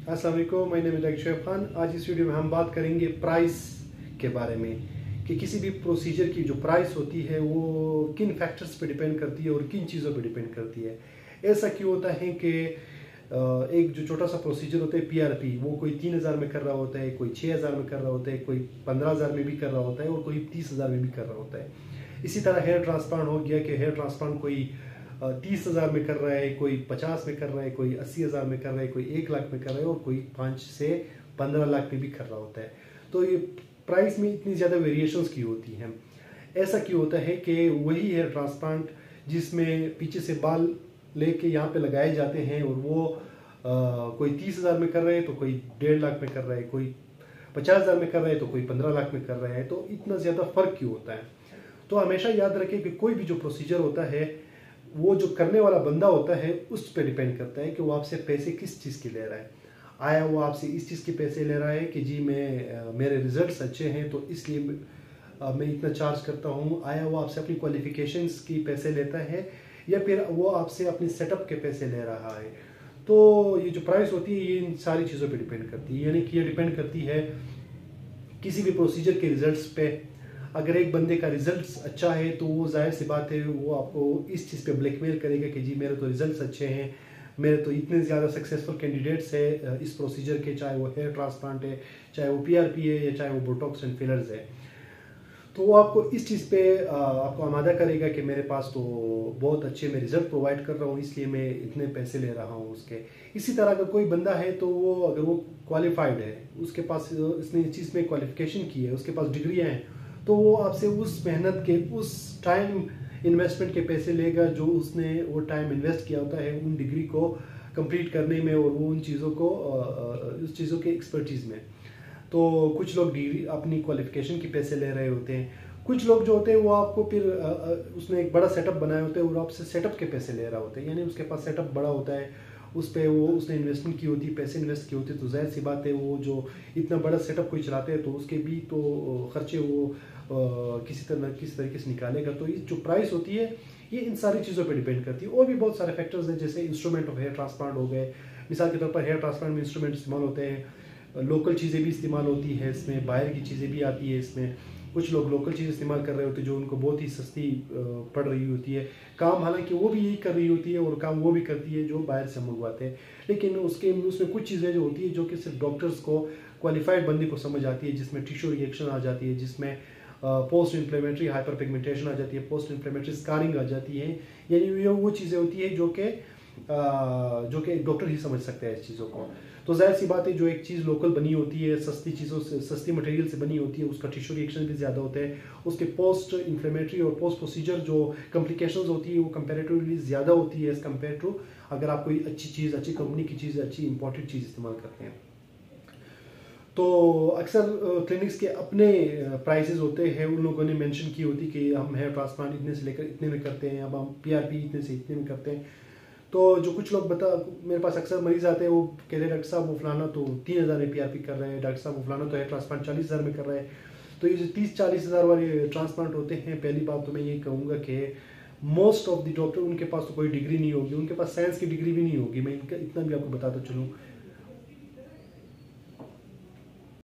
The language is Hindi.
अस्सलाम वालेकुम, my name is Shoaib Khan. आज इस वीडियो में हम बात करेंगे प्राइस के बारे में कि किसी भी प्रोसीजर की जो प्राइस होती है वो किन फैक्टर्स पे डिपेंड करती है और किन चीज़ों पे डिपेंड करती है। ऐसा क्यों होता है कि एक जो छोटा सा प्रोसीजर होता है पीआरपी, वो कोई 3,000 में कर रहा होता है, कोई 6,000 में कर रहा होता है, कोई 15,000 में भी कर रहा होता है और कोई 30,000 में भी कर रहा होता है। इसी तरह हेयर ट्रांसप्लांट हो गया कि हेयर ट्रांसप्लांट कोई 30,000 में कर रहा है, कोई 50 में कर रहा है, कोई 80,000 में कर रहा है, कोई 1 लाख में कर रहा है और कोई 5 से 15 लाख में भी कर रहा होता है। तो ये प्राइस में इतनी ज़्यादा वेरिएशंस की होती हैं। ऐसा क्यों होता है कि वही हेयर ट्रांसप्लांट जिसमें पीछे से बाल लेके यहाँ पे लगाए जाते हैं और वो कोई 30,000 में कर रहे हैं तो कोई 1.5 लाख में कर रहा है, कोई 50,000 में कर रहा है तो कोई 15 लाख में कर रहा है। तो इतना ज़्यादा फर्क क्यों होता है? तो हमेशा याद रखें कि कोई भी जो प्रोसीजर होता है वो जो करने वाला बंदा होता है उस पर डिपेंड करता है कि वो आपसे पैसे किस चीज़ के ले रहा है। आया वो आपसे इस चीज़ के पैसे ले रहा है कि जी मेरे रिजल्ट्स अच्छे हैं तो इसलिए मैं इतना चार्ज करता हूँ। आया वो आपसे अपनी क्वालिफिकेशंस की पैसे लेता है या फिर वो आपसे अपनी सेटअप के पैसे ले रहा है। तो ये जो प्राइस होती है ये इन सारी चीज़ों पे डिपेंड करती है, यानी कि ये डिपेंड करती है किसी भी प्रोसीजर के रिजल्ट्स पे। अगर एक बंदे का रिजल्ट्स अच्छा है तो वो जाहिर सी बात है वो आपको इस चीज़ पे ब्लैकमेल करेगा कि जी मेरे तो रिजल्ट्स अच्छे हैं, मेरे तो इतने ज़्यादा सक्सेसफुल कैंडिडेट्स है इस प्रोसीजर के, चाहे वो हेयर ट्रांसप्लांट है, चाहे वो पीआरपी है या चाहे वो बोटॉक्स एंड फिलर्स है। तो वो आपको इस चीज़ पे आपको आमादा करेगा कि मेरे पास तो बहुत अच्छे मैं रिजल्ट प्रोवाइड कर रहा हूँ इसलिए मैं इतने पैसे ले रहा हूँ उसके। इसी तरह अगर कोई बंदा है तो वो अगर वो क्वालिफाइड है, उसके पास इसने इस चीज़ में क्वालिफिकेशन की है, उसके पास डिग्रियाँ हैं, तो वो आपसे उस मेहनत के उस टाइम इन्वेस्टमेंट के पैसे लेगा जो उसने वो टाइम इन्वेस्ट किया होता है उन डिग्री को कंप्लीट करने में और वो उन चीज़ों को उस चीज़ों के एक्सपर्टीज़ में। तो कुछ लोग डिग्री अपनी क्वालिफिकेशन के पैसे ले रहे होते हैं, कुछ लोग जो होते हैं वो आपको फिर उसने एक बड़ा सेटअप बनाया होता है और आपसे सेटअप के पैसे ले रहा होता है, यानी उसके पास सेटअप बड़ा होता है, उस पर वो उसने इन्वेस्टमेंट की होती है, पैसे इन्वेस्ट किए होते हैं। तो जाहिर सी बात है वो जो इतना बड़ा सेटअप कोई चलाते हैं तो उसके भी तो खर्चे वो किसी तरीके से निकालेगा। तो ये जो प्राइस होती है ये इन सारी चीज़ों पे डिपेंड करती है। और भी बहुत सारे फैक्टर्स हैं जैसे इंस्ट्रूमेंट ऑफ हेयर ट्रांसप्लांट हो गए। मिसाल के तौर पर हेयर ट्रांसप्लांट में इंस्ट्रूमेंट इस्तेमाल होते हैं, लोकल चीज़ें भी इस्तेमाल होती है इसमें, बाहर की चीज़ें भी आती है इसमें। कुछ लोग लोकल चीज़ इस्तेमाल कर रहे होते हैं जो उनको बहुत ही सस्ती पड़ रही होती है। काम हालांकि वो भी यही कर रही होती है और काम वो भी करती है जो बाहर से मंगवाते हैं, लेकिन उसमें कुछ चीज़ें जो होती है जो कि सिर्फ डॉक्टर्स को, क्वालिफाइड बंदे को समझ आती है, जिसमें टिश्यू रिएक्शन आ जाती है, जिसमें पोस्ट इन्फ्लेमेटरी हाइपर पिगमेंटेशन आ जाती है, पोस्ट इन्फ्लेमेटरी स्कारिंग आ जाती है। यानी ये वो चीज़ें होती है जो कि डॉक्टर ही समझ सकते हैं इस चीज़ों को। तो जाहिर सी बात है जो एक चीज़ लोकल बनी होती है, सस्ती चीज़ों से, सस्ती मटेरियल से बनी होती है, उसका टिश्यू रिएक्शन भी ज़्यादा होता है, उसके पोस्ट इन्फ्लेमेटरी और पोस्ट प्रोसीजर जो कॉम्प्लिकेशंस होती है वो कंपैरेटिवली ज़्यादा होती है एज़ कम्पेयर टू अगर आप कोई अच्छी चीज़, अच्छी कंपनी की चीज़, अच्छी इंपॉर्टेंट चीज़ इस्तेमाल करते हैं। तो अक्सर क्लिनिक्स के अपने प्राइसेस होते हैं, उन लोगों ने मेंशन की होती कि हम हेयर ट्रांसप्लांट इतने से लेकर इतने में करते हैं, अब हम पीआरपी इतने से इतने में करते हैं। तो जो कुछ लोग मेरे पास अक्सर मरीज आते हैं वो कहते हैं डॉक्टर साहब वो फलाना तो 3,000 में पीआरपी कर रहे हैं, डॉक्टर साहब वो फलाना तो हेयर ट्रांसप्लांट 40,000 में कर रहे हैं। तो ये जो 30-40,000 वाले ट्रांसप्लांट होते हैं, पहली बात तो मैं ये कहूँगा कि मोस्ट ऑफ द डॉक्टर, उनके पास तो कोई डिग्री नहीं होगी, उनके पास साइंस की डिग्री भी नहीं होगी। मैं इतना भी आपको बताता चलूँ